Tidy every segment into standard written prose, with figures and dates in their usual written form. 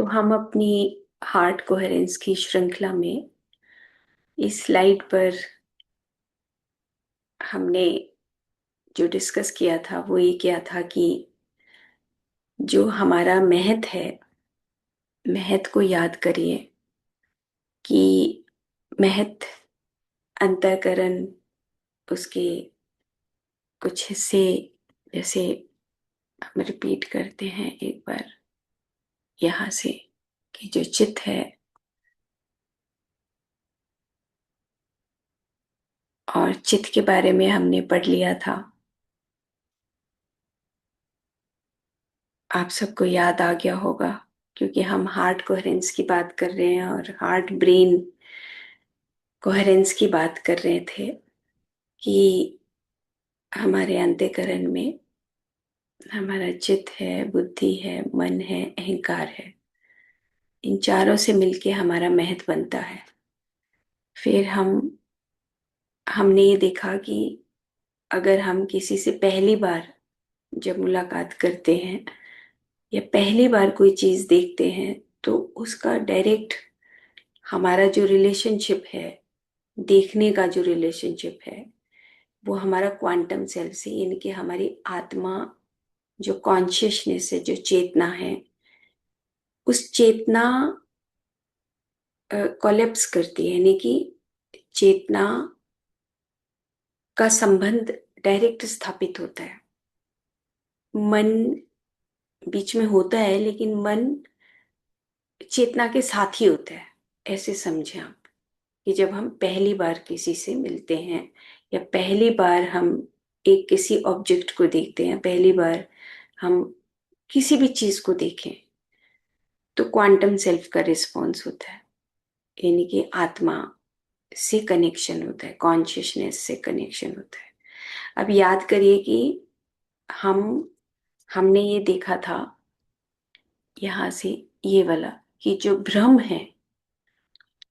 तो हम अपनी हार्ट कोहेरेंस की श्रृंखला में इस स्लाइड पर हमने जो डिस्कस किया था वो ये किया था कि जो हमारा महत्व है, महत्व को याद करिए कि महत्व अंतःकरण, उसके कुछ हिस्से, जैसे हम रिपीट करते हैं एक बार यहाँ से कि जो चित्त है और चित्त के बारे में हमने पढ़ लिया था। आप सबको याद आ गया होगा क्योंकि हम हार्ट कोहेरेंस की बात कर रहे हैं और हार्ट ब्रेन कोहेरेंस की बात कर रहे थे कि हमारे अंतःकरण में हमारा चित्त है, बुद्धि है, मन है, अहंकार है। इन चारों से मिलके हमारा महत्व बनता है। फिर हमने ये देखा कि अगर हम किसी से पहली बार जब मुलाकात करते हैं या पहली बार कोई चीज देखते हैं तो उसका डायरेक्ट हमारा जो रिलेशनशिप है, देखने का जो रिलेशनशिप है, वो हमारा क्वांटम सेल्फ से, यानी कि हमारी आत्मा, जो कॉन्शियसनेस है, जो चेतना है, उस चेतना कोलेप्स करती है। यानी कि चेतना का संबंध डायरेक्ट स्थापित होता है। मन बीच में होता है लेकिन मन चेतना के साथ ही होता है। ऐसे समझे आप कि जब हम पहली बार किसी से मिलते हैं या पहली बार हम एक किसी ऑब्जेक्ट को देखते हैं, पहली बार हम किसी भी चीज को देखें, तो क्वांटम सेल्फ का रिस्पॉन्स होता है। यानी कि आत्मा से कनेक्शन होता है, कॉन्शियसनेस से कनेक्शन होता है। अब याद करिए कि हम हमने ये देखा था यहाँ से, ये वाला, कि जो भ्रम है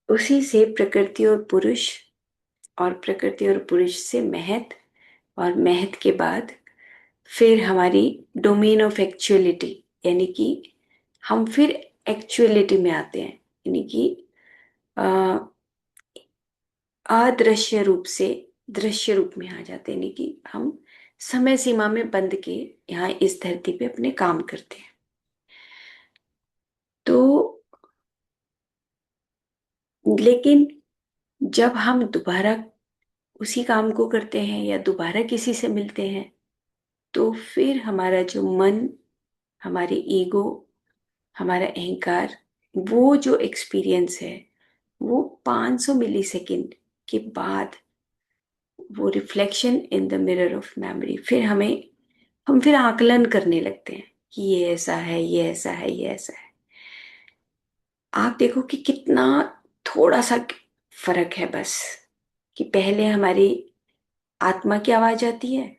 उसी से प्रकृति और पुरुष, और प्रकृति और पुरुष से महत, और महत के बाद फिर हमारी डोमेन ऑफ एक्चुअलिटी, यानी कि हम फिर एक्चुअलिटी में आते हैं। यानी कि अदृश्य रूप से दृश्य रूप में आ जाते हैं। यानी कि हम समय सीमा में बंध के यहाँ इस धरती पे अपने काम करते हैं। तो लेकिन जब हम दोबारा उसी काम को करते हैं या दोबारा किसी से मिलते हैं, तो फिर हमारा जो मन, हमारे ईगो, हमारा अहंकार, वो जो एक्सपीरियंस है वो 500 मिली सेकेंड के बाद, वो reflection in the mirror of memory, फिर हम फिर आकलन करने लगते हैं कि ये ऐसा है, ये ऐसा है, ये ऐसा है। आप देखो कि कितना थोड़ा सा फर्क है बस, कि पहले हमारी आत्मा की आवाज आती है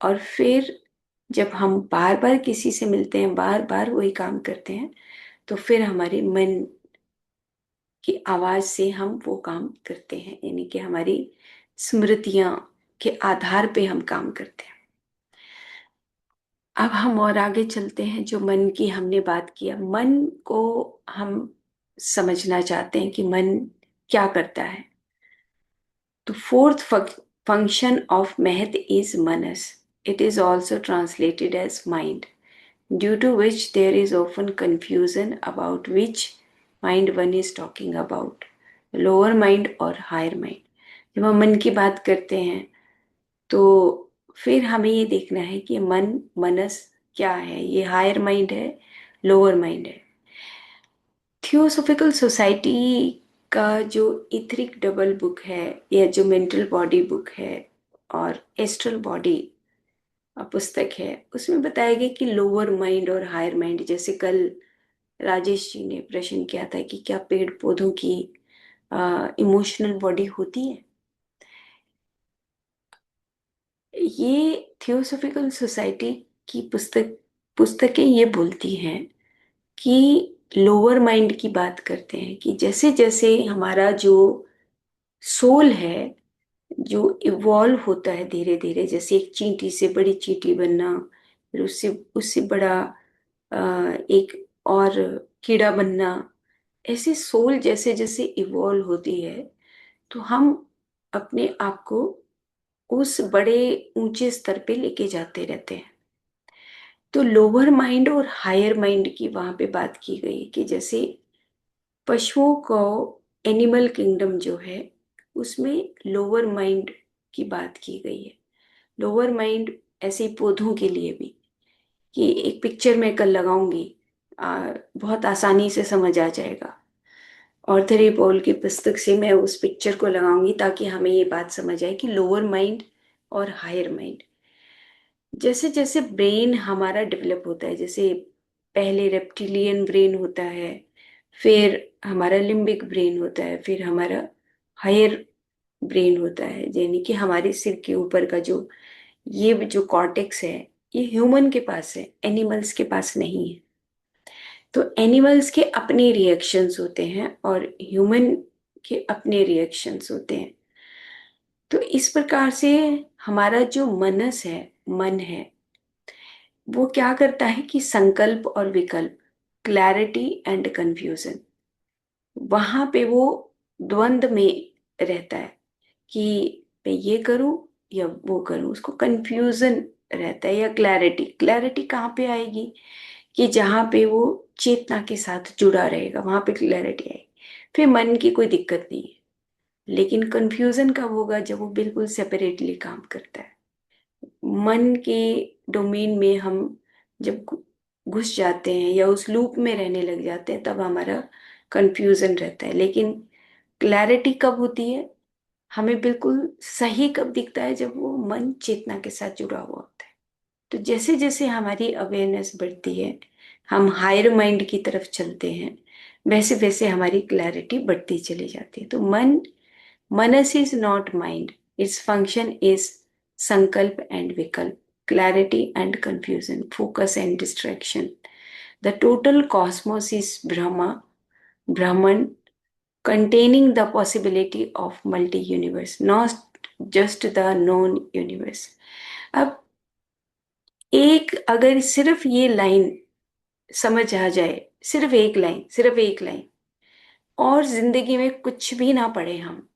और फिर जब हम बार बार किसी से मिलते हैं, बार बार वही काम करते हैं, तो फिर हमारे मन की आवाज से हम वो काम करते हैं। यानी कि हमारी स्मृतियां के आधार पे हम काम करते हैं। अब हम और आगे चलते हैं। जो मन की हमने बात किया, मन को हम समझना चाहते हैं कि मन क्या करता है। तो fourth function of mahat is manas. It is also translated as mind, due to which there is often confusion about which mind one is talking about, lower mind और higher mind। जब हम मन की बात करते हैं तो फिर हमें ये देखना है कि मन, मनस क्या है, ये हायर माइंड है, लोअर माइंड है। थियोसॉफिकल सोसाइटी का जो इथरिक डबल बुक है, या जो मेंटल बॉडी बुक है और एस्ट्रल बॉडी पुस्तक है, उसमें बताया गया कि लोअर माइंड और हायर माइंड, जैसे कल राजेश जी ने प्रश्न किया था कि क्या पेड़ पौधों की इमोशनल बॉडी होती है। ये थियोसॉफिकल सोसाइटी की पुस्तकें ये बोलती हैं कि लोअर माइंड की बात करते हैं कि जैसे जैसे हमारा जो सोल है, जो इवॉल्व होता है धीरे धीरे, जैसे एक चींटी से बड़ी चींटी बनना, फिर उससे उससे बड़ा एक और कीड़ा बनना, ऐसे सोल जैसे जैसे इवॉल्व होती है, तो हम अपने आप को उस बड़े ऊंचे स्तर पे लेके जाते रहते हैं। तो लोअर माइंड और हायर माइंड की वहां पे बात की गई कि जैसे पशुओं को एनिमल किंगडम जो है उसमें लोअर माइंड की बात की गई है। लोअर माइंड ऐसे ही पौधों के लिए भी, कि एक पिक्चर मैं कल लगाऊंगी, बहुत आसानी से समझ आ जाएगा। ऑर्थर ए पॉल की पुस्तक से मैं उस पिक्चर को लगाऊंगी ताकि हमें ये बात समझ आए कि लोअर माइंड और हायर माइंड, जैसे जैसे ब्रेन हमारा डेवलप होता है, जैसे पहले रेप्टिलियन ब्रेन होता है, फिर हमारा लिम्बिक ब्रेन होता है, फिर हमारा हायर ब्रेन होता है, यानी कि हमारे सिर के ऊपर का जो ये जो कॉर्टेक्स है, ये ह्यूमन के पास है, एनिमल्स के पास नहीं है। तो एनिमल्स के अपने रिएक्शंस होते हैं और ह्यूमन के अपने रिएक्शंस होते हैं। तो इस प्रकार से हमारा जो मनस है, मन है, वो क्या करता है कि संकल्प और विकल्प, क्लैरिटी एंड कंफ्यूजन, वहां पे वो द्वंद में रहता है कि मैं ये करूं या वो करूं, उसको कंफ्यूजन रहता है। या क्लैरिटी, क्लैरिटी कहाँ पे आएगी कि जहाँ पे वो चेतना के साथ जुड़ा रहेगा वहां पे क्लैरिटी आएगी, फिर मन की कोई दिक्कत नहीं है। लेकिन कंफ्यूजन कब होगा? जब वो बिल्कुल सेपरेटली काम करता है। मन के डोमेन में हम जब घुस जाते हैं या उस लूप में रहने लग जाते हैं, तब हमारा कंफ्यूजन रहता है। लेकिन क्लैरिटी कब होती है? हमें बिल्कुल सही कब दिखता है? जब वो मन चेतना के साथ जुड़ा हुआ होता है। तो जैसे जैसे हमारी अवेयरनेस बढ़ती है, हम हायर माइंड की तरफ चलते हैं, वैसे वैसे हमारी क्लैरिटी बढ़ती चली जाती है। तो मनस is not mind, its function is संकल्प एंड विकल्प, clarity and confusion, focus and distraction. The total Cosmos is Brahma, Brahman, containing the possibility of multi-universe, not just the known universe. अब एक अगर सिर्फ ये लाइन समझ आ जाए, सिर्फ एक लाइन, सिर्फ एक लाइन, और जिंदगी में कुछ भी ना पढ़े हम,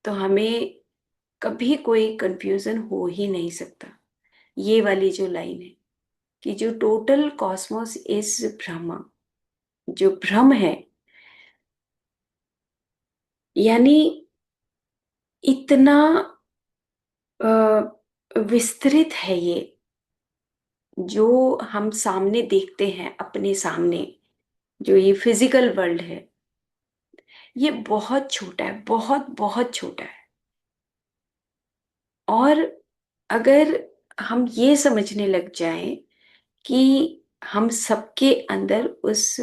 तो हमें कभी कोई कंफ्यूजन हो ही नहीं सकता। ये वाली जो लाइन है कि जो टोटल कॉस्मोस इज ब्रह्मा, जो ब्रह्म है, यानी इतना विस्तृत है ये, जो हम सामने देखते हैं अपने सामने, जो ये फिजिकल वर्ल्ड है, ये बहुत छोटा है, बहुत बहुत छोटा है। और अगर हम ये समझने लग जाएं कि हम सबके अंदर उस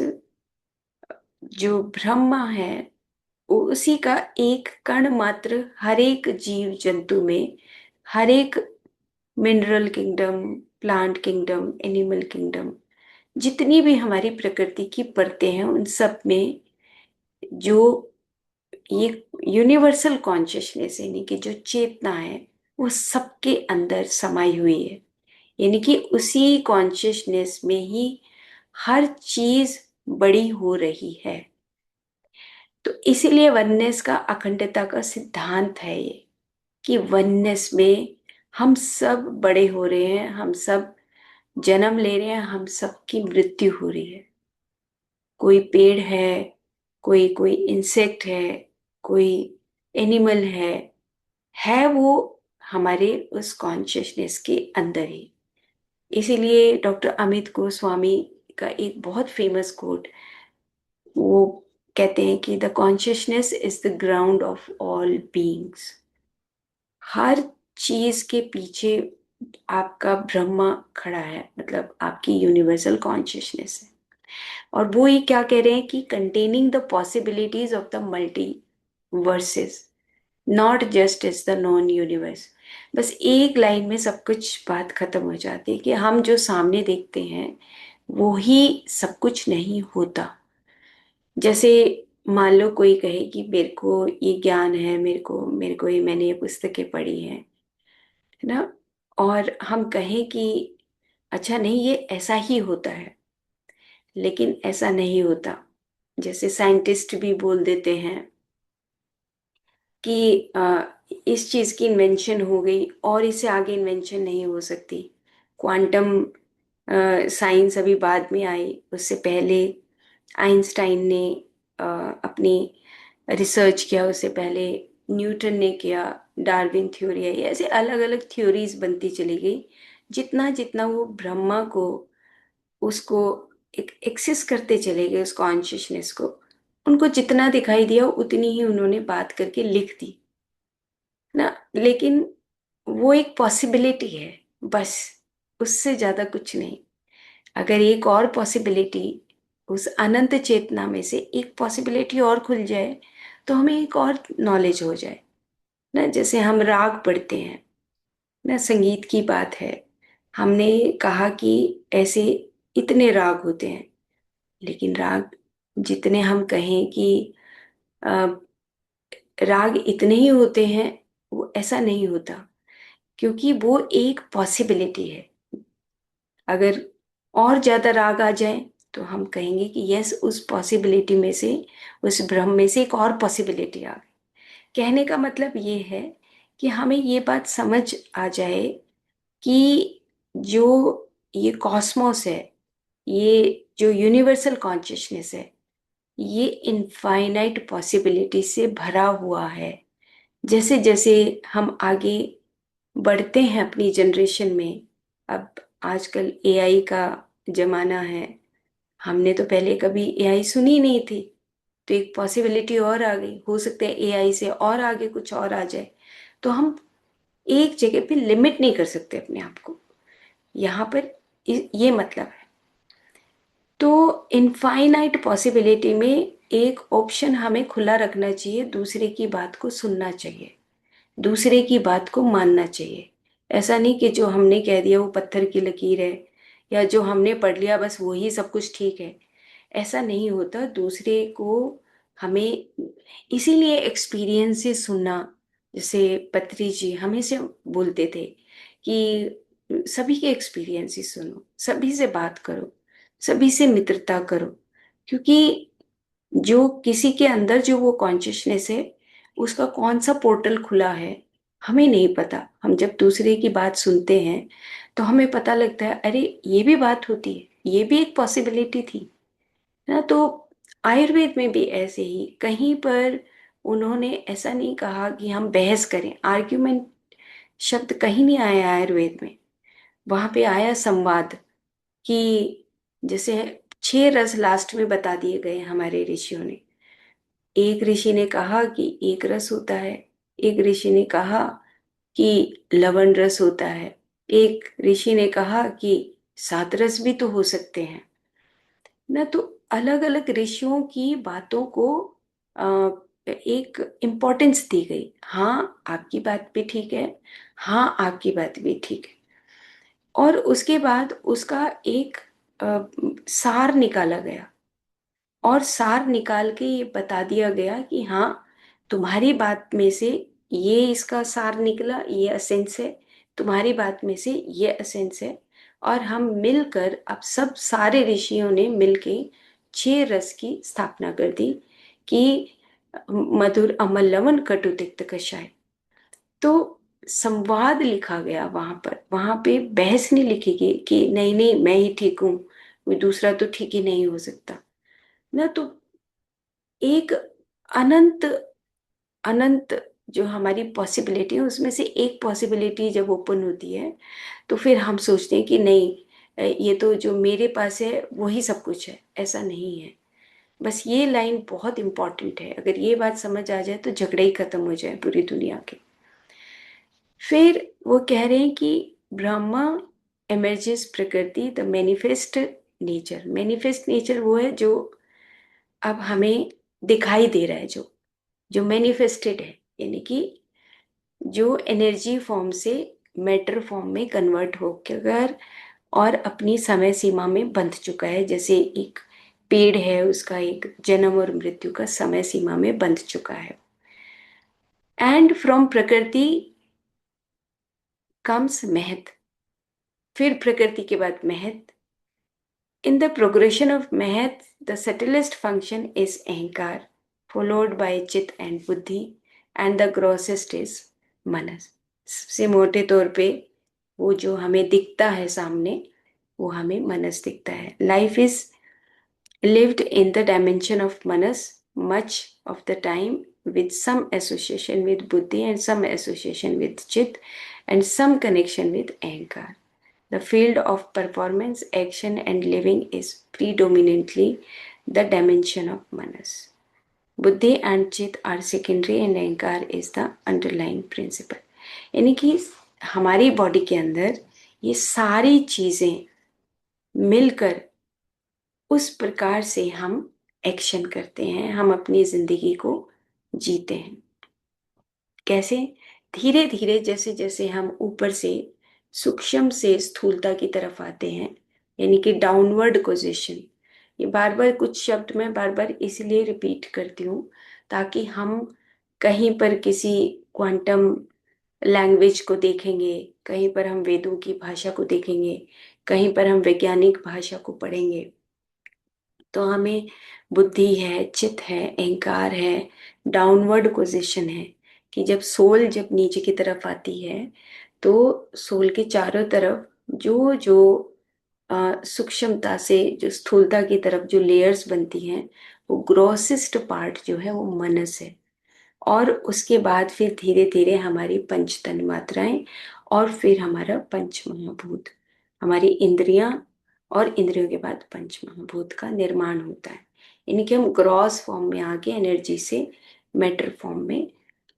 जो ब्रह्मा है, उसी का एक कण मात्र हर एक जीव जंतु में, हर एक mineral kingdom, plant kingdom, animal kingdom, जितनी भी हमारी प्रकृति की परतें हैं, उन सब में जो ये यूनिवर्सल कॉन्शियसनेस यानी कि जो चेतना है, वो सबके अंदर समाई हुई है। यानी कि उसी कॉन्शियसनेस में ही हर चीज बड़ी हो रही है। तो इसीलिए वननेस का, अखंडता का सिद्धांत है ये, कि वननेस में हम सब बड़े हो रहे हैं, हम सब जन्म ले रहे हैं, हम सबकी मृत्यु हो रही है। कोई पेड़ है, कोई कोई इंसेक्ट है, कोई एनिमल है वो हमारे उस कॉन्शियसनेस के अंदर ही। इसीलिए डॉक्टर अमित गोस्वामी का एक बहुत फेमस कोट, वो कहते हैं कि the consciousness is the ground of all beings. हर चीज के पीछे आपका ब्रह्मा खड़ा है, मतलब आपकी यूनिवर्सल कॉन्शियसनेस है। और वो ये क्या कह रहे हैं कि containing the possibilities of the multi versus, not just is the non universe. बस एक लाइन में सब कुछ बात खत्म हो जाती है कि हम जो सामने देखते हैं वो ही सब कुछ नहीं होता। जैसे मान लो कोई कहे कि मेरे को ये ज्ञान है, मेरे को ये, मैंने ये पुस्तकें पढ़ी हैं, है ना, और हम कहें कि अच्छा नहीं, ये ऐसा ही होता है, लेकिन ऐसा नहीं होता। जैसे साइंटिस्ट भी बोल देते हैं कि इस चीज की इन्वेंशन हो गई और इससे आगे इन्वेंशन नहीं हो सकती। क्वांटम साइंस अभी बाद में आई, उससे पहले आइंस्टाइन ने अ, अपनी रिसर्च किया, उससे पहले न्यूटन ने किया, डार्विन थ्योरी आई, ऐसे अलग अलग थ्योरीज बनती चली गई। जितना जितना वो ब्रह्मा को उसको एक एक्सेस करते चले गए, उस कॉन्शियसनेस को, उनको जितना दिखाई दिया उतनी ही उन्होंने बात करके लिख दी ना। लेकिन वो एक पॉसिबिलिटी है, बस, उससे ज्यादा कुछ नहीं। अगर एक और पॉसिबिलिटी, उस अनंत चेतना में से एक पॉसिबिलिटी और खुल जाए, तो हमें एक और नॉलेज हो जाए ना। जैसे हम राग पढ़ते हैं ना, संगीत की बात है, हमने कहा कि ऐसे इतने राग होते हैं, लेकिन राग जितने हम कहें कि अ, राग इतने ही होते हैं, वो ऐसा नहीं होता, क्योंकि वो एक पॉसिबिलिटी है। अगर और ज्यादा राग आ जाए तो हम कहेंगे कि यस, उस पॉसिबिलिटी में से, उस ब्रह्म में से एक और पॉसिबिलिटी आ गई। कहने का मतलब ये है कि हमें ये बात समझ आ जाए कि जो ये कॉस्मोस है, ये जो यूनिवर्सल कॉन्शियसनेस है, ये इनफाइनाइट पॉसिबिलिटी से भरा हुआ है। जैसे जैसे हम आगे बढ़ते हैं अपनी जनरेशन में, अब आजकल एआई का जमाना है, हमने तो पहले कभी एआई सुनी नहीं थी, तो एक पॉसिबिलिटी और आ गई, हो सकता है एआई से और आगे कुछ और आ जाए। तो हम एक जगह पे लिमिट नहीं कर सकते अपने आप को, यहाँ पर ये मतलब है। तो इनफाइनाइट पॉसिबिलिटी में एक ऑप्शन हमें खुला रखना चाहिए, दूसरे की बात को सुनना चाहिए, दूसरे की बात को मानना चाहिए। ऐसा नहीं कि जो हमने कह दिया वो पत्थर की लकीर है, या जो हमने पढ़ लिया बस वही सब कुछ ठीक है। ऐसा नहीं होता। दूसरे को हमें इसीलिए एक्सपीरियंस से सुनना, जैसे पत्री जी हमेशा बोलते थे कि सभी के एक्सपीरियंसेस सुनो, सभी से बात करो, सभी से मित्रता करो, क्योंकि जो किसी के अंदर जो वो कॉन्शियसनेस है, उसका कौन सा पोर्टल खुला है हमें नहीं पता। हम जब दूसरे की बात सुनते हैं तो हमें पता लगता है, अरे ये भी बात होती है, ये भी एक पॉसिबिलिटी थी ना। तो आयुर्वेद में भी ऐसे ही कहीं पर उन्होंने ऐसा नहीं कहा कि हम बहस करें, आर्ग्यूमेंट शब्द कहीं नहीं आया आयुर्वेद में। वहां पे आया संवाद, कि जैसे 6 रस लास्ट में बता दिए गए हमारे ऋषियों ने। एक ऋषि ने कहा कि एक रस होता है, एक ऋषि ने कहा कि लवण रस होता है, एक ऋषि ने कहा कि 7 रस भी तो हो सकते हैं ना। तो अलग अलग ऋषियों की बातों को आ, एक इम्पोर्टेंस दी गई। हाँ, आपकी बात भी ठीक है, हाँ आपकी बात भी ठीक है। और उसके बाद उसका एक सार निकाला गया, और सार निकाल के ये बता दिया गया कि हाँ, तुम्हारी बात में से ये इसका सार निकला, ये एसेंस है, तुम्हारी बात में से ये एसेंस है। और हम मिलकर, अब सब सारे ऋषियों ने मिलके 6 रस की स्थापना कर दी, कि मधुर अमल लवण कटु तिक्त कषाय। तो संवाद लिखा गया वहां पर, वहां पे बहस नहीं लिखी गई कि नहीं नहीं मैं ही ठीक हूं, कोई दूसरा तो ठीक ही नहीं हो सकता ना। तो एक अनंत अनंत जो हमारी पॉसिबिलिटी है, उसमें से एक पॉसिबिलिटी जब ओपन होती है, तो फिर हम सोचते हैं कि नहीं, ये तो जो मेरे पास है वही सब कुछ है। ऐसा नहीं है। बस ये लाइन बहुत इंपॉर्टेंट है, अगर ये बात समझ आ जाए तो झगड़े ही खत्म हो जाए पूरी दुनिया के। फिर वो कह रहे हैं कि ब्रह्मा एमर्जेस प्रकृति the manifest nature. Manifest nature वो है जो अब हमें दिखाई दे रहा है, जो मैनिफेस्टेड है, यानी कि जो एनर्जी फॉर्म से मैटर फॉर्म में कन्वर्ट होकर और अपनी समय सीमा में बंध चुका है। जैसे एक पेड़ है, उसका एक जन्म और मृत्यु का समय सीमा में बंध चुका है। एंड फ्रॉम प्रकृति कम्स महत, फिर प्रकृति के बाद महत, In the progression of Maheth, the subtlest function is Ahankar, followed by Chit and Buddhi, and the grossest is Manas. सबसे मोटे तौर पे वो जो हमें दिखता है सामने, वो हमें मनस दिखता है. Life is lived in the dimension of Manas much of the time, with some association with Buddhi and some association with Chit and some connection with Ahankar. The field of performance, action, and living is predominantly the dimension of Manas. Buddhi and Chit are secondary and Ahankar is the underlying principle. यानी कि हमारी body के अंदर ये सारी चीजें मिलकर उस प्रकार से हम एक्शन करते हैं, हम अपनी जिंदगी को जीते हैं. कैसे? धीरे धीरे जैसे जैसे हम ऊपर से सूक्ष्म से स्थूलता की तरफ आते हैं, यानी कि डाउनवर्ड पोजीशन. ये बार बार कुछ शब्द मैं बार बार इसलिए रिपीट करती हूँ ताकि हम कहीं पर किसी क्वांटम लैंग्वेज को देखेंगे, कहीं पर हम वेदों की भाषा को देखेंगे, कहीं पर हम वैज्ञानिक भाषा को पढ़ेंगे, तो हमें बुद्धि है, चित है, अहंकार है, डाउनवर्ड पोजीशन है. कि जब सोल जब नीचे की तरफ आती है तो सोल के चारों तरफ जो जो सूक्ष्मता से जो स्थूलता की तरफ जो लेयर्स बनती हैं, वो ग्रोसेस्ट पार्ट जो है वो मनस है. और उसके बाद फिर धीरे धीरे हमारी पंच तन मात्राएं और फिर हमारा पंच महाभूत, हमारी इंद्रियां, और इंद्रियों के बाद पंच महाभूत का निर्माण होता है. यानी कि हम ग्रॉस फॉर्म में आके एनर्जी से मैटर फॉर्म में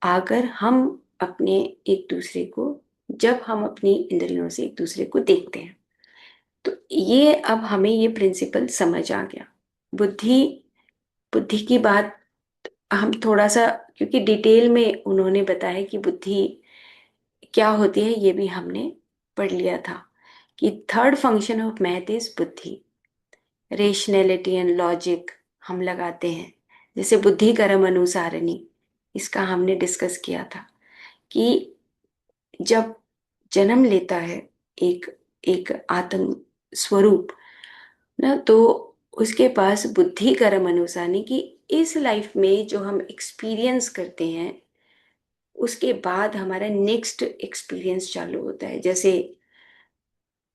आकर हम अपने एक दूसरे को, जब हम अपनी इंद्रियों से एक दूसरे को देखते हैं, तो ये अब हमें ये प्रिंसिपल समझ आ गया. बुद्धि बुद्धि की बात हम थोड़ा सा, क्योंकि डिटेल में उन्होंने बताया कि बुद्धि क्या होती है, ये भी हमने पढ़ लिया था कि third function of math is बुद्धि. रेशनैलिटी एंड लॉजिक हम लगाते हैं, जैसे बुद्धि कर्म अनुसारणी, इसका हमने डिस्कस किया था कि जब जन्म लेता है एक एक आत्म स्वरूप ना, तो उसके पास बुद्धि कर्म अनुसारणी की इस लाइफ में जो हम एक्सपीरियंस करते हैं, उसके बाद हमारा नेक्स्ट एक्सपीरियंस चालू होता है. जैसे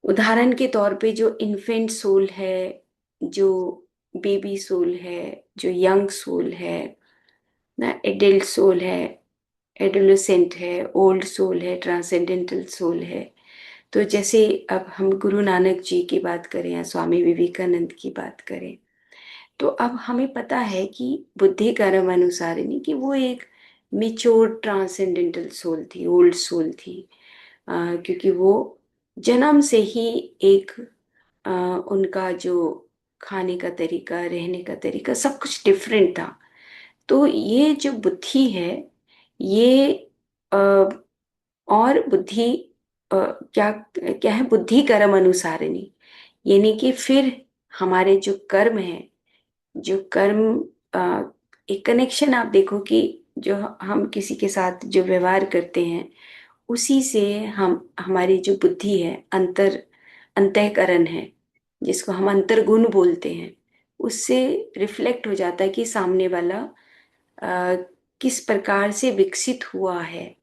उदाहरण के तौर पे जो इन्फेंट सोल है, जो बेबी सोल है, जो यंग सोल है ना, एडल्ट सोल है, एडोलेसेंट है, ओल्ड सोल है, ट्रांसेंडेंटल सोल है. तो जैसे अब हम गुरु नानक जी की बात करें या स्वामी विवेकानंद की बात करें, तो अब हमें पता है कि बुद्धि कर्म अनुसारिणी कि वो एक मेच्योर ट्रांसेंडेंटल सोल थी, ओल्ड सोल थी. क्योंकि वो जन्म से ही एक उनका जो खाने का तरीका, रहने का तरीका, सब कुछ डिफरेंट था. तो ये जो बुद्धि है, ये अ, और बुद्धि क्या क्या है, बुद्धि कर्म अनुसारिणी. यानी कि फिर हमारे जो कर्म है, जो कर्म एक कनेक्शन आप देखो कि जो हम किसी के साथ जो व्यवहार करते हैं, उसी से हम हमारी जो बुद्धि है, अंतःकरण है, जिसको हम अंतर्गुण बोलते हैं, उससे रिफ्लेक्ट हो जाता है कि सामने वाला अ, किस प्रकार से विकसित हुआ है.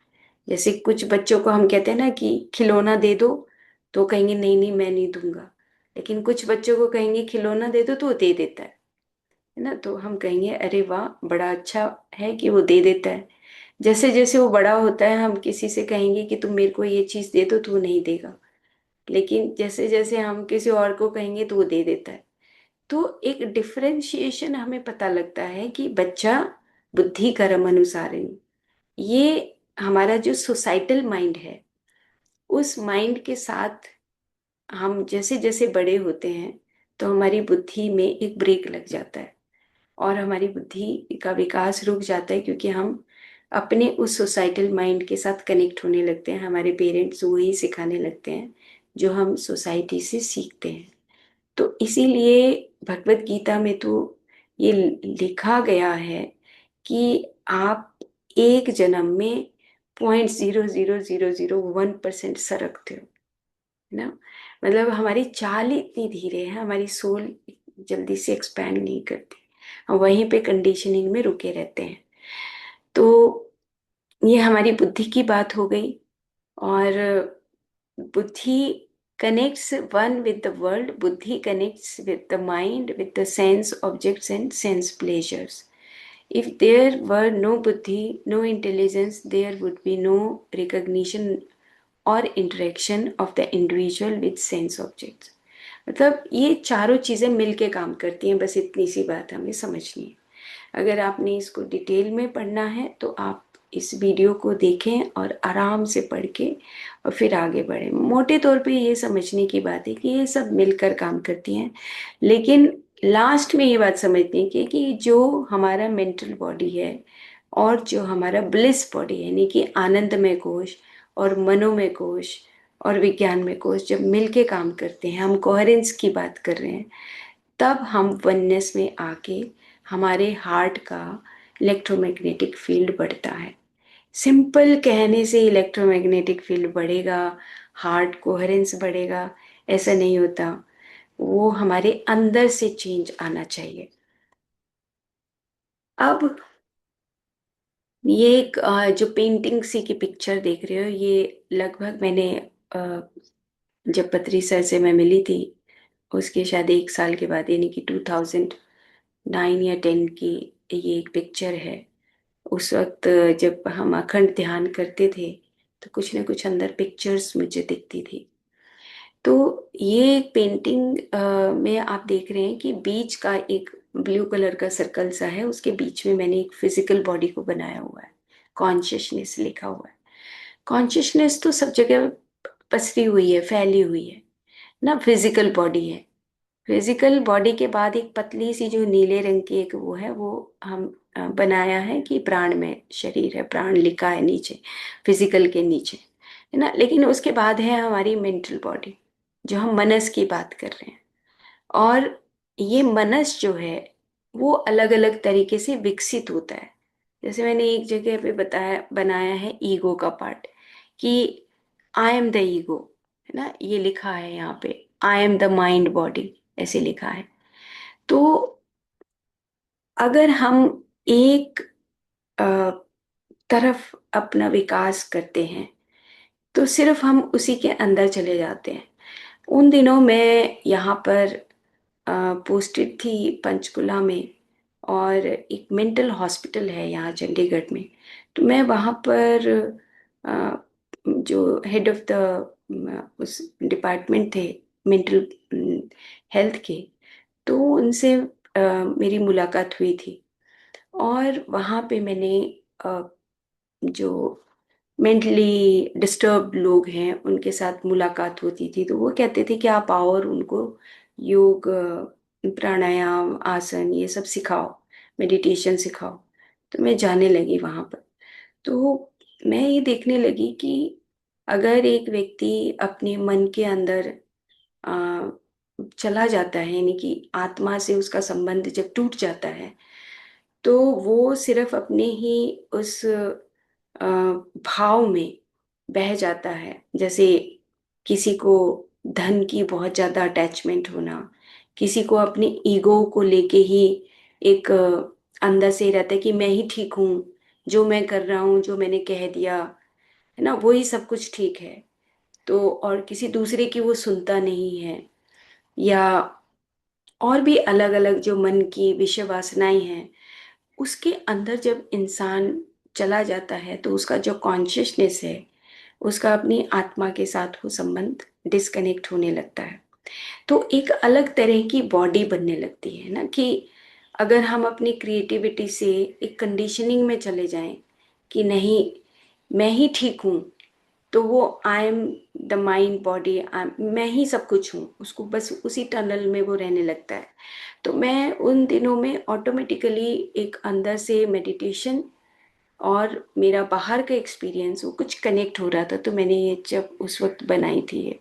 जैसे कुछ बच्चों को हम कहते हैं ना कि खिलौना दे दो, तो कहेंगे नहीं नहीं मैं नहीं दूंगा. लेकिन कुछ बच्चों को कहेंगे खिलौना दे दो तो वो दे देता है ना. तो हम कहेंगे अरे वाह, बड़ा अच्छा है कि वो दे देता है. जैसे जैसे वो बड़ा होता है, हम किसी से कहेंगे कि तुम मेरे को ये चीज दे दो, तो वो नहीं देगा. लेकिन जैसे जैसे हम किसी और को कहेंगे तो वो दे देता है. तो एक डिफरेंशिएशन हमें पता लगता है कि बच्चा बुद्धि कर्म अनुसार है. ये हमारा जो सोसाइटल माइंड है, उस माइंड के साथ हम जैसे जैसे बड़े होते हैं, तो हमारी बुद्धि में एक ब्रेक लग जाता है और हमारी बुद्धि का विकास रुक जाता है, क्योंकि हम अपने उस सोसाइटल माइंड के साथ कनेक्ट होने लगते हैं. हमारे पेरेंट्स वही सिखाने लगते हैं जो हम सोसाइटी से सीखते हैं. तो इसीलिए भगवत गीता में तो ये लिखा गया है कि आप एक जन्म में 0.000001% सरकते हो. है ना। मतलब हमारी चाल ही इतनी धीरे है, हमारी सोल जल्दी से एक्सपैंड नहीं करती, हम वहीं पे कंडीशनिंग में रुके रहते हैं। तो ये हमारी बुद्धि की बात हो गई। और बुद्धि connects one with the world, buddhi connects with the mind, with the sense objects and sense pleasures. If there were no buddhi, no intelligence, there would be no recognition or interaction of the individual with sense objects. मतलब ये चारों चीजें मिलके काम करती हैं, बस इतनी सी बात हमें समझनी है। अगर आपने इसको डिटेल में पढ़ना है तो आप इस वीडियो को देखें और आराम से पढ़ के और फिर आगे बढ़ें। मोटे तौर पे ये समझने की बात है कि ये सब मिलकर काम करती हैं, लेकिन लास्ट में ये बात समझने की है कि जो हमारा मेंटल बॉडी है और जो हमारा ब्लिस बॉडी है, यानी कि आनंदमय कोश और मनोमय कोश और विज्ञान में कोश जब मिलके काम करते हैं, हम कोहेरेंस की बात कर रहे हैं, तब हम वननेस में आके हमारे हार्ट का इलेक्ट्रोमैग्नेटिक फील्ड बढ़ता है। सिंपल कहने से इलेक्ट्रोमैग्नेटिक फील्ड बढ़ेगा, हार्ट कोहेरेंस बढ़ेगा, ऐसा नहीं होता। वो हमारे अंदर से चेंज आना चाहिए। अब ये एक जो पेंटिंग सी की पिक्चर देख रहे हो, ये लगभग मैंने जब पत्री सर से मैं मिली थी उसके शायद 1 साल के बाद, यानी कि 2009 या 10 की ये एक पिक्चर है। उस वक्त जब हम अखंड ध्यान करते थे तो कुछ ना कुछ अंदर पिक्चर्स मुझे दिखती थी। तो ये एक पेंटिंग में आप देख रहे हैं कि बीच का एक ब्लू कलर का सर्कल सा है, उसके बीच में मैंने एक फिजिकल बॉडी को बनाया हुआ है, कॉन्शियसनेस लिखा हुआ है। कॉन्शियसनेस तो सब जगह पसरी हुई है, फैली हुई है ना। फिजिकल बॉडी है, फिजिकल बॉडी के बाद एक पतली सी जो नीले रंग की एक वो है, वो हम बनाया है कि प्राण में शरीर है, प्राण लिखा है नीचे, फिजिकल के नीचे, है ना। लेकिन उसके बाद है हमारी मेंटल बॉडी, जो हम मनस की बात कर रहे हैं। और ये मनस जो है वो अलग अलग तरीके से विकसित होता है। जैसे मैंने एक जगह पे बताया, बनाया है ईगो का पार्ट, कि आई एम द ईगो, है ना, ये लिखा है यहाँ पे, I am the mind body, ऐसे लिखा है। तो अगर हम एक अ, तरफ अपना विकास करते हैं तो सिर्फ हम उसी के अंदर चले जाते हैं। उन दिनों मैं यहाँ पर पोस्टेड थी पंचकुला में, और एक मेंटल हॉस्पिटल है यहाँ चंडीगढ़ में। तो मैं वहाँ पर अ, जो हेड ऑफ द उस डिपार्टमेंट थे मेंटल हेल्थ के, तो उनसे मेरी मुलाकात हुई थी। और वहाँ पे मैंने जो मेंटली डिस्टर्ब लोग हैं उनके साथ मुलाकात होती थी, तो वो कहते थे कि आप आओ और उनको योग, प्राणायाम, आसन, ये सब सिखाओ, मेडिटेशन सिखाओ। तो मैं जाने लगी वहाँ पर। तो मैं ये देखने लगी कि अगर एक व्यक्ति अपने मन के अंदर आ, चला जाता है, यानी कि आत्मा से उसका संबंध जब टूट जाता है, तो वो सिर्फ अपने ही उस भाव में बह जाता है। जैसे किसी को धन की बहुत ज्यादा अटैचमेंट होना, किसी को अपने ईगो को लेके ही एक अंदर से ही रहता है कि मैं ही ठीक हूँ, जो मैं कर रहा हूँ, जो मैंने कह दिया, है ना, वही सब कुछ ठीक है। तो और किसी दूसरे की वो सुनता नहीं है। या और भी अलग अलग जो मन की विषय वासनाएं हैं, उसके अंदर जब इंसान चला जाता है तो उसका जो कॉन्शियसनेस है, उसका अपनी आत्मा के साथ वो संबंध डिस्कनेक्ट होने लगता है। तो एक अलग तरह की बॉडी बनने लगती है ना, कि अगर हम अपनी क्रिएटिविटी से एक कंडीशनिंग में चले जाएं कि नहीं, मैं ही ठीक हूँ, तो वो I am the mind body, मैं ही सब कुछ हूँ, उसको बस उसी टनल में वो रहने लगता है। तो मैं उन दिनों में ऑटोमेटिकली एक अंदर से मेडिटेशन और मेरा बाहर का एक्सपीरियंस वो कुछ कनेक्ट हो रहा था। तो मैंने ये जब उस वक्त बनाई थी ये,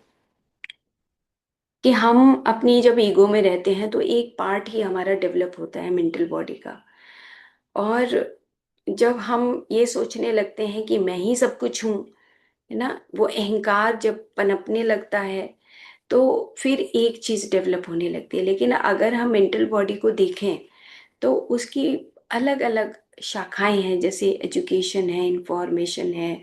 कि हम अपनी जब ईगो में रहते हैं तो एक पार्ट ही हमारा डेवलप होता है मेंटल बॉडी का। और जब हम ये सोचने लगते हैं कि मैं ही सब कुछ हूँ, है ना, वो अहंकार जब पनपने लगता है, तो फिर एक चीज डेवलप होने लगती है। लेकिन अगर हम मेंटल बॉडी को देखें तो उसकी अलग अलग शाखाएं हैं, जैसे एजुकेशन है, इंफॉर्मेशन है,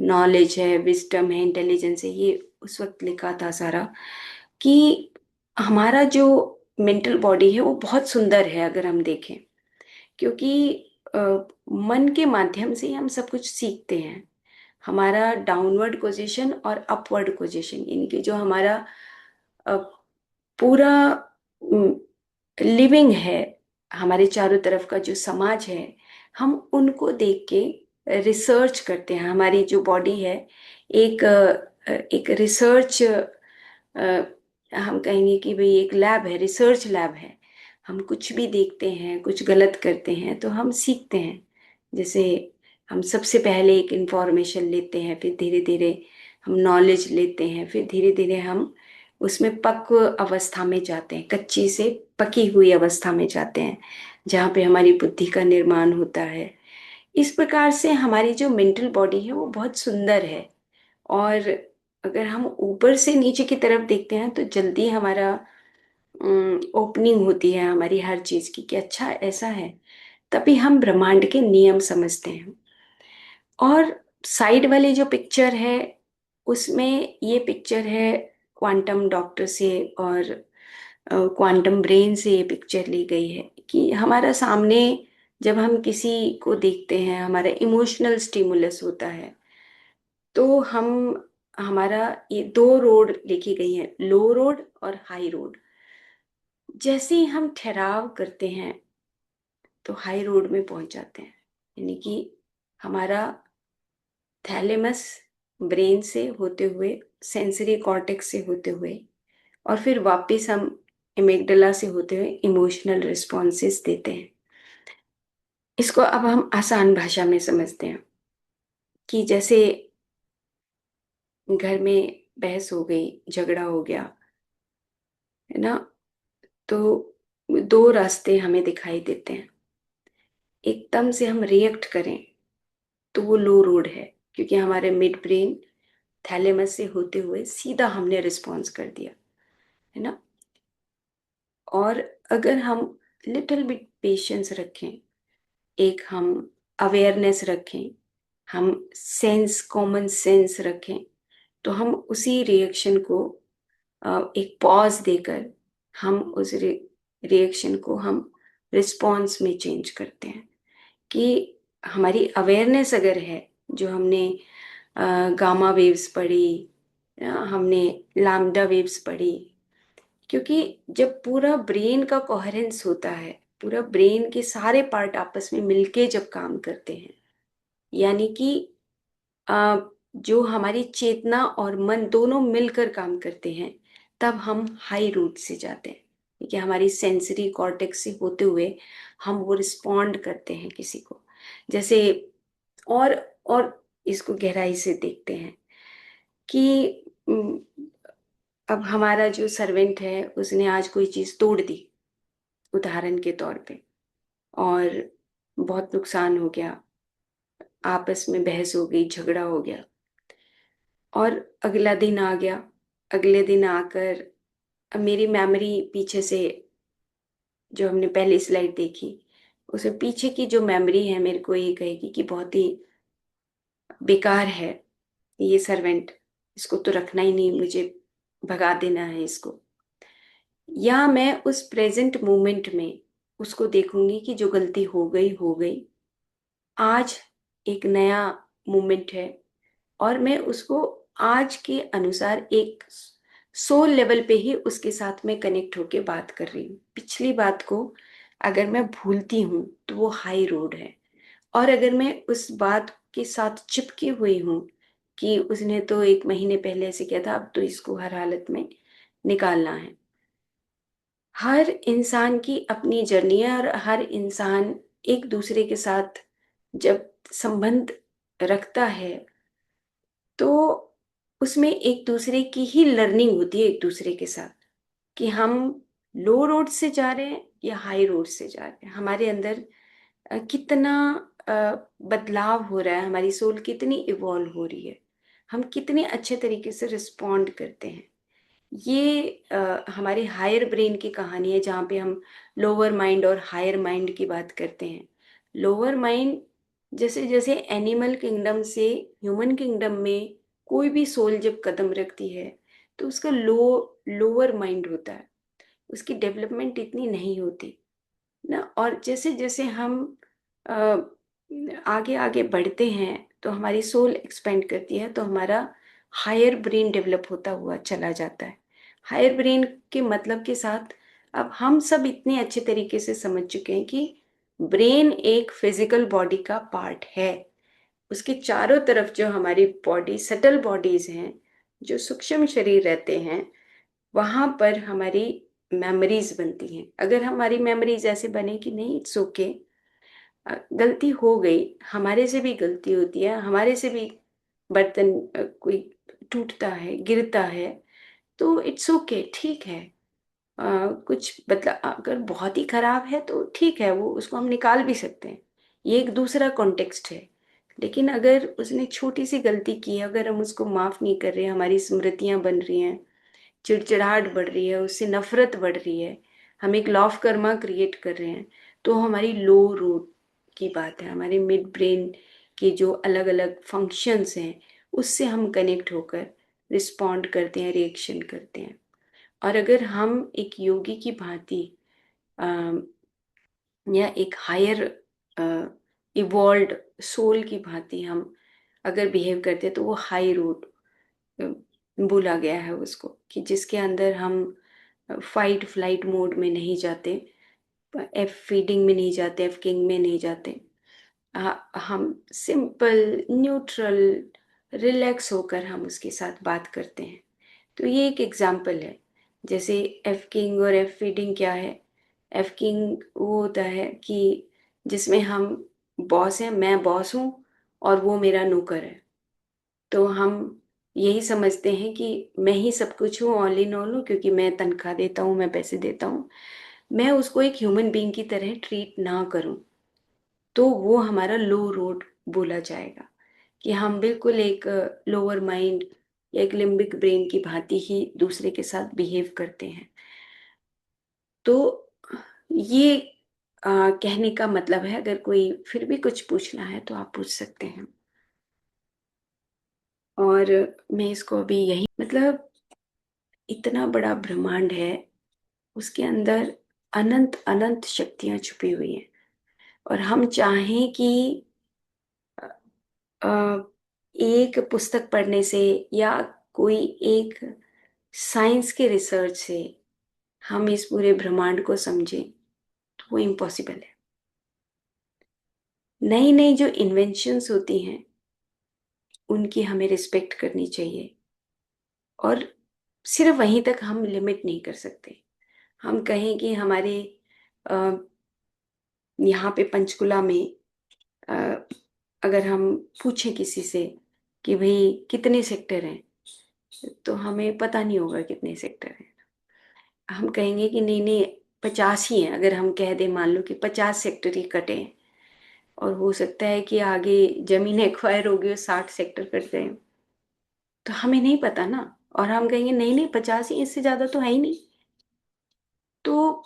नॉलेज है, विजडम है, इंटेलिजेंस है। ये उस वक्त लिखा था सारा कि हमारा जो मेंटल बॉडी है वो बहुत सुंदर है अगर हम देखें, क्योंकि अ, मन के माध्यम से ही हम सब कुछ सीखते हैं। हमारा डाउनवर्ड पोजीशन और अपवर्ड पोजीशन, यानी कि जो हमारा अ, पूरा लिविंग है, हमारे चारों तरफ का जो समाज है, हम उनको देख के रिसर्च करते हैं। हमारी जो बॉडी है एक रिसर्च, हम कहेंगे कि भाई एक लैब है, रिसर्च लैब है। हम कुछ भी देखते हैं, कुछ गलत करते हैं तो हम सीखते हैं। जैसे हम सबसे पहले एक इंफॉर्मेशन लेते हैं, फिर धीरे धीरे हम नॉलेज लेते हैं, फिर धीरे धीरे हम उसमें पक्व अवस्था में जाते हैं, कच्ची से पकी हुई अवस्था में जाते हैं, जहाँ पे हमारी बुद्धि का निर्माण होता है। इस प्रकार से हमारी जो मेंटल बॉडी है वो बहुत सुंदर है। और अगर हम ऊपर से नीचे की तरफ देखते हैं तो जल्दी हमारा ओपनिंग होती है हमारी हर चीज की, कि अच्छा ऐसा है। तभी हम ब्रह्मांड के नियम समझते हैं। और साइड वाली जो पिक्चर है उसमें, ये पिक्चर है क्वांटम डॉक्टर से और क्वांटम ब्रेन से ये पिक्चर ली गई है कि हमारा सामने जब हम किसी को देखते हैं, हमारा इमोशनल स्टिमुलस होता है, तो हम हमारा ये दो रोड लिखी गई है, लो रोड और हाई रोड। जैसे ही हम ठहराव करते हैं तो हाई रोड में पहुंच जाते हैं, यानी कि हमारा थैलेमस ब्रेन से होते हुए, सेंसरी कॉर्टेक्स से होते हुए, और फिर वापस हम एमिगडाला से होते हुए इमोशनल रिस्पॉन्सेस देते हैं। इसको अब हम आसान भाषा में समझते हैं कि जैसे घर में बहस हो गई, झगड़ा हो गया, है ना, तो दो रास्ते हमें दिखाई देते हैं। एकदम से हम रिएक्ट करें तो वो लो रोड है, क्योंकि हमारे मिड ब्रेन थैलेमस से होते हुए सीधा हमने रिस्पॉन्स कर दिया, है ना। और अगर हम लिटिल बिट पेशेंस रखें, एक हम अवेयरनेस रखें, हम सेंस, कॉमन सेंस रखें, तो हम उसी रिएक्शन को एक पॉज देकर हम उस रिएक्शन को हम रिस्पॉन्स में चेंज करते हैं। कि हमारी अवेयरनेस अगर है, जो हमने गामा वेव्स पढ़ी, हमने लैम्डा वेव्स पढ़ी, क्योंकि जब पूरा ब्रेन का कोहेरेंस होता है, पूरा ब्रेन के सारे पार्ट आपस में मिलके जब काम करते हैं, यानी कि अ, जो हमारी चेतना और मन दोनों मिलकर काम करते हैं, तब हम हाई रूट से जाते हैं। ठीक है, हमारी सेंसरी कॉर्टेक्स से होते हुए हम वो रिस्पॉन्ड करते हैं किसी को। जैसे और और इसको गहराई से देखते हैं कि अब हमारा जो सर्वेंट है उसने आज कोई चीज तोड़ दी, उदाहरण के तौर पे, और बहुत नुकसान हो गया, आपस में बहस हो गई, झगड़ा हो गया। और अगला दिन आ गया, अगले दिन आकर अब मेरी मेमोरी पीछे से, जो हमने पहली स्लाइड देखी, उसमें पीछे की जो मेमोरी है मेरे को ये कहेगी कि बहुत ही बेकार है ये सर्वेंट, इसको तो रखना ही नहीं, मुझे भगा देना है इसको। या मैं उस प्रेजेंट मोमेंट में उसको देखूंगी कि जो गलती हो गई हो गई, आज एक नया मोमेंट है, और मैं उसको आज के अनुसार एक सोल लेवल पे ही उसके साथ में कनेक्ट होके बात कर रही हूँ। पिछली बात को अगर मैं भूलती हूँ तो वो हाई रोड है। और अगर मैं उस बात के साथ चिपकी हुई हूँ कि उसने तो एक महीने पहले ऐसे किया था, अब तो इसको हर हालत में निकालना है। हर इंसान की अपनी जर्नी है, और हर इंसान एक दूसरे के साथ जब संबंध रखता है तो उसमें एक दूसरे की ही लर्निंग होती है एक दूसरे के साथ, कि हम लो रोड से जा रहे हैं या हाई रोड से जा रहे हैं, हमारे अंदर कितना बदलाव हो रहा है, हमारी सोल कितनी इवॉल्व हो रही है, हम कितने अच्छे तरीके से रिस्पॉन्ड करते हैं। ये हमारे हायर ब्रेन की कहानी है, जहाँ पे हम लोअर माइंड और हायर माइंड की बात करते हैं। लोअर माइंड, जैसे जैसे एनिमल किंगडम से ह्यूमन किंगडम में कोई भी सोल जब कदम रखती है, तो उसका लोअर माइंड होता है, उसकी डेवलपमेंट इतनी नहीं होती ना। और जैसे जैसे हम अ, आगे आगे बढ़ते हैं, तो हमारी सोल एक्सपेंड करती है, तो हमारा हायर ब्रेन डेवलप होता हुआ चला जाता है। हायर ब्रेन के मतलब के साथ अब हम सब इतने अच्छे तरीके से समझ चुके हैं कि ब्रेन एक फिजिकल बॉडी का पार्ट है। उसके चारों तरफ जो हमारी बॉडी, सटल बॉडीज हैं, जो सूक्ष्म शरीर रहते हैं, वहां पर हमारी मेमोरीज बनती हैं। अगर हमारी मेमोरीज ऐसे बने कि नहीं, इट्स ओके, गलती हो गई, हमारे से भी गलती होती है, हमारे से भी बर्तन कोई टूटता है, गिरता है, तो इट्स ओके, ठीक है। कुछ मतलब अगर बहुत ही खराब है तो ठीक है, वो उसको हम निकाल भी सकते हैं, ये एक दूसरा कॉन्टेक्स्ट है। लेकिन अगर उसने छोटी सी गलती की है, अगर हम उसको माफ नहीं कर रहे हैं, हमारी स्मृतियां बन रही हैं, चिड़चिड़ाहट बढ़ रही है, उससे नफरत बढ़ रही है, हम एक लॉफ कर्मा क्रिएट कर रहे हैं, तो हमारी लो रूट की बात है, हमारे मिड ब्रेन के जो अलग अलग फंक्शंस हैं, उससे हम कनेक्ट होकर रिस्पॉन्ड करते हैं, रिएक्शन करते हैं। और अगर हम एक योगी की भांति अम, या एक हायर इवॉल्व सोल की भांति हम अगर बिहेव करते हैं, तो वो हाई रूट बोला गया है उसको, कि जिसके अंदर हम फाइट फ्लाइट मोड में नहीं जाते, एफ फीडिंग में नहीं जाते, एफ किंग में नहीं जाते। हम सिंपल न्यूट्रल रिलैक्स होकर हम उसके साथ बात करते हैं। तो ये एक एग्जाम्पल है। जैसे एफ किंग और एफ फीडिंग क्या है? एफ किंग वो होता है कि जिसमें हम बॉस हैं, मैं बॉस हूँ और वो मेरा नौकर है, तो हम यही समझते हैं कि मैं ही सब कुछ हूँ, ऑल इन ऑल हूँ, क्योंकि मैं तनख्वाह देता हूँ, मैं पैसे देता हूँ। मैं उसको एक ह्यूमन बीइंग की तरह ट्रीट ना करूँ, तो वो हमारा लो रोड बोला जाएगा, कि हम बिल्कुल एक लोअर माइंड या एक लिम्बिक ब्रेन की भांति ही दूसरे के साथ बिहेव करते हैं। तो ये कहने का मतलब है। अगर कोई फिर भी कुछ पूछना है तो आप पूछ सकते हैं। और मैं इसको अभी यही मतलब, इतना बड़ा ब्रह्मांड है, उसके अंदर अनंत अनंत शक्तियां छुपी हुई हैं। और हम चाहें कि अ, एक पुस्तक पढ़ने से या कोई एक साइंस के रिसर्च से हम इस पूरे ब्रह्मांड को समझें, तो वो इम्पॉसिबल है। नई नई जो इन्वेंशंस होती हैं, उनकी हमें रिस्पेक्ट करनी चाहिए। और सिर्फ वहीं तक हम लिमिट नहीं कर सकते। हम कहें कि हमारे अ, यहाँ पे पंचकुला में अ, अगर हम पूछें किसी से कि भाई कितने सेक्टर हैं, तो हमें पता नहीं होगा कितने सेक्टर हैं। हम कहेंगे कि नहीं नहीं, 50 ही हैं। अगर हम कह दें, मान लो कि 50 सेक्टर ही कटे हैं, और हो सकता है कि आगे जमीन एक्वायर होगी और 60 सेक्टर कट गए, तो हमें नहीं पता ना। और हम कहेंगे नहीं नहीं, 50 ही, इससे ज्यादा तो है ही नहीं। तो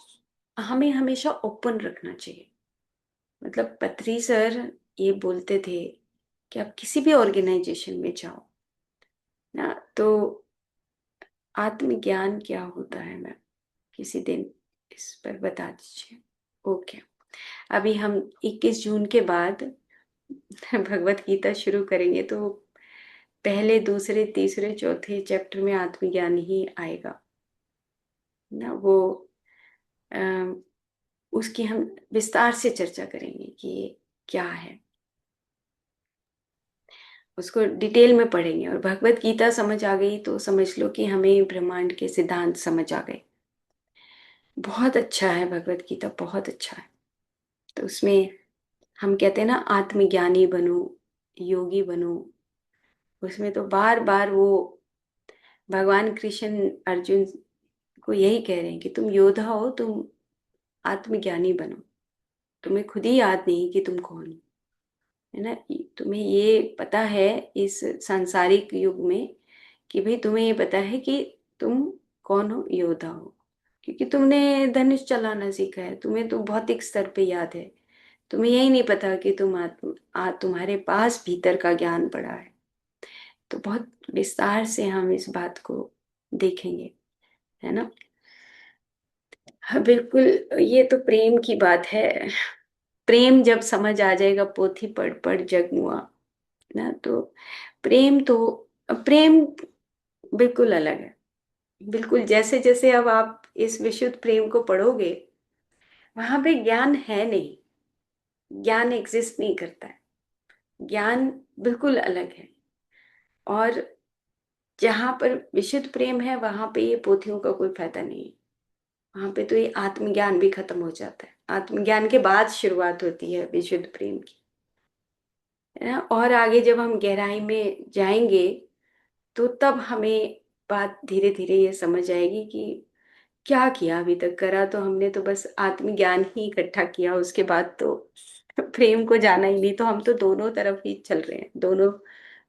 हमें हमेशा ओपन रखना चाहिए। मतलब पत्री सर ये बोलते थे कि आप किसी भी ऑर्गेनाइजेशन में जाओ ना, तो आत्मज्ञान क्या होता है, मैम किसी दिन इस पर बता दीजिए। ओके। अभी हम 21 जून के बाद भगवत गीता शुरू करेंगे, तो पहले दूसरे तीसरे चौथे चैप्टर में आत्मज्ञान ही आएगा ना। वो अ, उसकी हम विस्तार से चर्चा करेंगे कि ये क्या है, उसको डिटेल में पढ़ेंगे। और भगवत गीता समझ आ गई तो समझ लो कि हमें ब्रह्मांड के सिद्धांत समझ आ गए। बहुत अच्छा है भगवत गीता, बहुत अच्छा है। तो उसमें हम कहते हैं ना, आत्मज्ञानी बनो, योगी बनो। उसमें तो बार बार वो भगवान कृष्ण अर्जुन को यही कह रहे हैं कि तुम योद्धा हो, तुम आत्मज्ञानी बनो। तुम्हें खुद ही याद नहीं कि तुम कौन हो, है ना। तुम्हें ये पता है इस सांसारिक युग में, कि भाई तुम्हें ये पता है कि तुम कौन हो? योद्धा हो। क्योंकि तुमने धनुष चलाना सीखा है, तुम्हें तो भौतिक स्तर पे याद है। तुम्हें यही नहीं पता कि तुम्हारे पास भीतर का ज्ञान पड़ा है। तो बहुत विस्तार से हम इस बात को देखेंगे, है ना। हाँ बिल्कुल। ये तो प्रेम की बात है। प्रेम जब समझ आ जाएगा, पोथी पढ़ पढ़ जग मुआ, ना तो प्रेम बिल्कुल अलग है। बिल्कुल जैसे जैसे अब आप इस विशुद्ध प्रेम को पढ़ोगे, वहां पे ज्ञान है नहीं, ज्ञान एग्जिस्ट नहीं करता है। ज्ञान बिल्कुल अलग है। और जहां पर विशुद्ध प्रेम है, वहां पे ये पोथियों का कोई फायदा नहीं है। वहां पे तो ये आत्मज्ञान भी खत्म हो जाता है। आत्मज्ञान के बाद शुरुआत होती है विशुद्ध प्रेम की, है ना। और आगे जब हम गहराई में जाएंगे, तो तब हमें बात धीरे धीरे ये समझ आएगी कि क्या किया अभी तक। करा तो हमने तो बस आत्मज्ञान ही इकट्ठा किया, उसके बाद तो प्रेम को जाना ही नहीं। तो हम तो दोनों तरफ ही चल रहे हैं, दोनों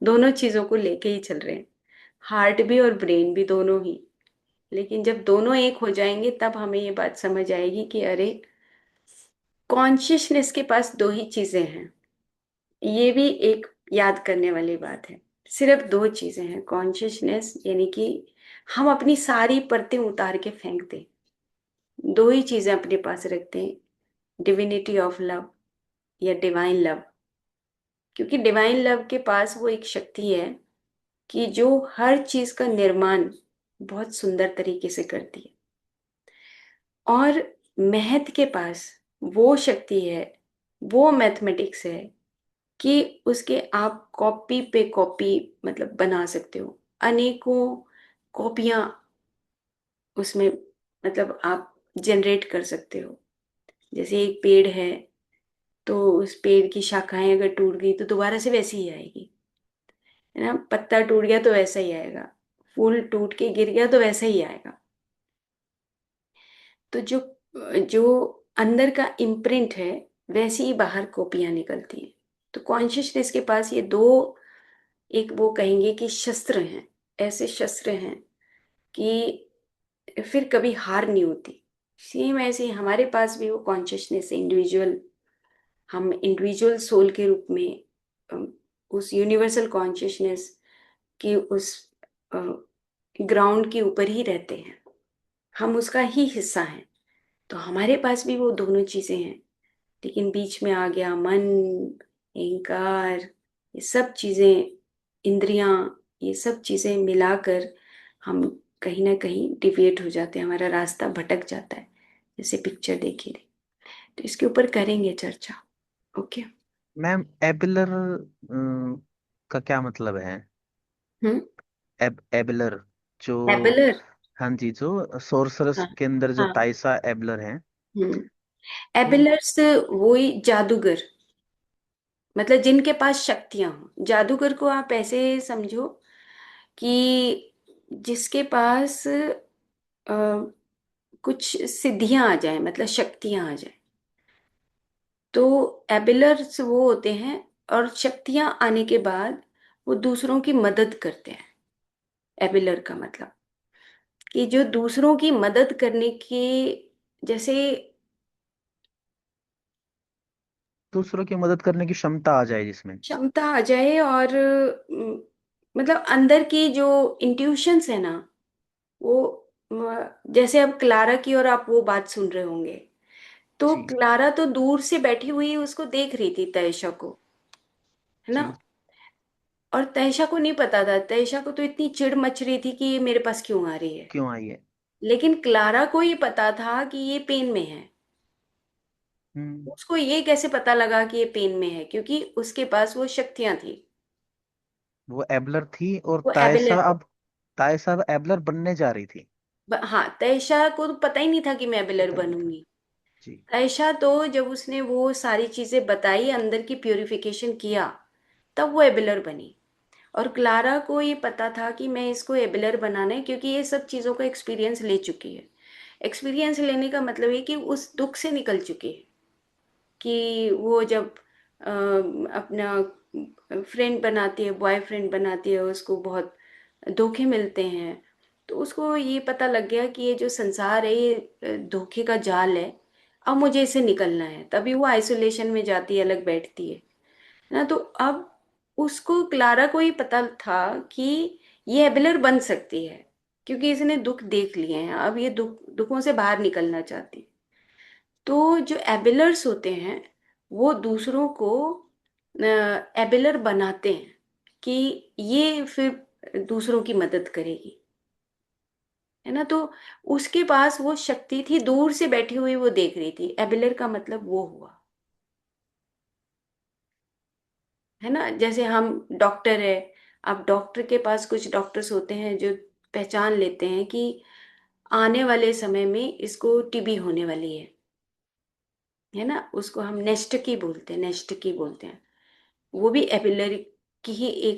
दोनों चीजों को लेके ही चल रहे हैं, हार्ट भी और ब्रेन भी, दोनों ही। लेकिन जब दोनों एक हो जाएंगे, तब हमें ये बात समझ आएगी कि अरे, कॉन्शियसनेस के पास दो ही चीजें हैं। ये भी एक याद करने वाली बात है। सिर्फ दो चीजें हैं कॉन्शियसनेस, यानी कि हम अपनी सारी परतें उतार के फेंक दें, दो ही चीजें अपने पास रखते हैं। डिविनिटी ऑफ लव, या डिवाइन लव। क्योंकि डिवाइन लव के पास वो एक शक्ति है कि जो हर चीज का निर्माण बहुत सुंदर तरीके से करती है। और महत के पास वो शक्ति है, वो मैथमेटिक्स है कि उसके आप कॉपी पे कॉपी मतलब बना सकते हो, अनेकों कॉपियां उसमें मतलब आप जनरेट कर सकते हो। जैसे एक पेड़ है, तो उस पेड़ की शाखाएं अगर टूट गई तो दोबारा से वैसी ही आएगी, है ना। पत्ता टूट गया तो वैसा ही आएगा, फूल टूट के गिर गया तो वैसा ही आएगा। तो जो जो अंदर का इम्प्रिंट है, वैसी ही बाहर कॉपियां निकलती हैं। तो कॉन्शियसनेस के पास ये दो, एक वो कहेंगे कि शस्त्र हैं, ऐसे शस्त्र हैं कि फिर कभी हार नहीं होती। सेम ऐसे ही हमारे पास भी वो कॉन्शियसनेस है, इंडिविजुअल, हम इंडिविजुअल सोल के रूप में अम, उस यूनिवर्सल कॉन्शियसनेस की उस ग्राउंड के ऊपर ही रहते हैं, हम उसका ही हिस्सा हैं। तो हमारे पास भी वो दोनों चीजें हैं। लेकिन बीच में आ गया मन, अहंकार, ये सब चीजें, इंद्रियां, ये सब चीजें मिलाकर हम कहीं ना कहीं डिविएट हो जाते हैं, हमारा रास्ता भटक जाता है। जैसे पिक्चर देखी थी। तो इसके ऊपर करेंगे चर्चा। ओके। मैम एबिलर का क्या मतलब है? हम्म। एबिलर जो, एबलर। हाँ जी, जो सोर्सरस हाँ। के अंदर जो हाँ। ताइसा एबलर है। हम्म। मैम एबलर्स वही जादूगर, मतलब जिनके पास शक्तियां हो। जादूगर को आप ऐसे समझो कि जिसके पास कुछ सिद्धियां आ जाए, मतलब शक्तियां आ जाए, तो एबिलर्स वो होते हैं। और शक्तियां आने के बाद वो दूसरों की मदद करते हैं। एबिलर का मतलब कि जो दूसरों की मदद करने के, जैसे दूसरों की मदद करने की क्षमता आ जाए जिसमें। क्षमता आ जाए। और मतलब अंदर की जो इंट्यूशंस है ना, वो जैसे अब क्लारा की और आप वो बात सुन रहे होंगे, तो जी क्लारा तो दूर से बैठी हुई उसको देख रही थी, तयशा को, है ना। जी। और तयशा को नहीं पता था, तयशा को तो इतनी चिढ़ मच रही थी कि ये मेरे पास क्यों आ रही है। क्यों आई है? लेकिन क्लारा को ये पता था कि ये पेन में है। हम्म। उसको ये कैसे पता लगा कि ये पेन में है? क्योंकि उसके पास वो शक्तियां थी। वो एबलर थी और वो तायसा एबिलिटी। अब, तायसा अब एबलर बनने जा रही थी। हाँ, तयशा को तो पता ही नहीं था कि मैं एबिलर पता नहीं था। बनूंगी। जी। तयशा तो जब उसने वो सारी चीजें बताई, अंदर की प्यूरिफिकेशन किया, तब वो एबिलर बनी। और क्लारा को ये पता था कि मैं इसको एबिलर बनाना है, क्योंकि ये सब चीजों का एक्सपीरियंस ले चुकी है। एक्सपीरियंस लेने का मतलब है कि उस दुख से निकल चुकी है। कि वो जब अपना फ्रेंड बनाती है, बॉयफ्रेंड बनाती है, उसको बहुत धोखे मिलते हैं, तो उसको ये पता लग गया कि ये जो संसार है ये धोखे का जाल है, अब मुझे इसे निकलना है। तभी वो आइसोलेशन में जाती है, अलग बैठती है ना। तो अब उसको, क्लारा को ही पता था कि ये एबेलर बन सकती है, क्योंकि इसने दुख देख लिए हैं, अब ये दुखों से बाहर निकलना चाहती है। तो जो एबेलर्स होते हैं वो दूसरों को एबेलर बनाते हैं कि ये फिर दूसरों की मदद करेगी, है ना। तो उसके पास वो शक्ति थी, दूर से बैठी हुई वो देख रही थी। एबेलर का मतलब वो हुआ, है ना। जैसे हम डॉक्टर है, अब डॉक्टर के पास, कुछ डॉक्टर्स होते हैं जो पहचान लेते हैं कि आने वाले समय में इसको टीबी होने वाली है ना। उसको हम नेस्ट की बोलते हैं, नेस्ट की बोलते हैं। वो भी एपिलरी की ही एक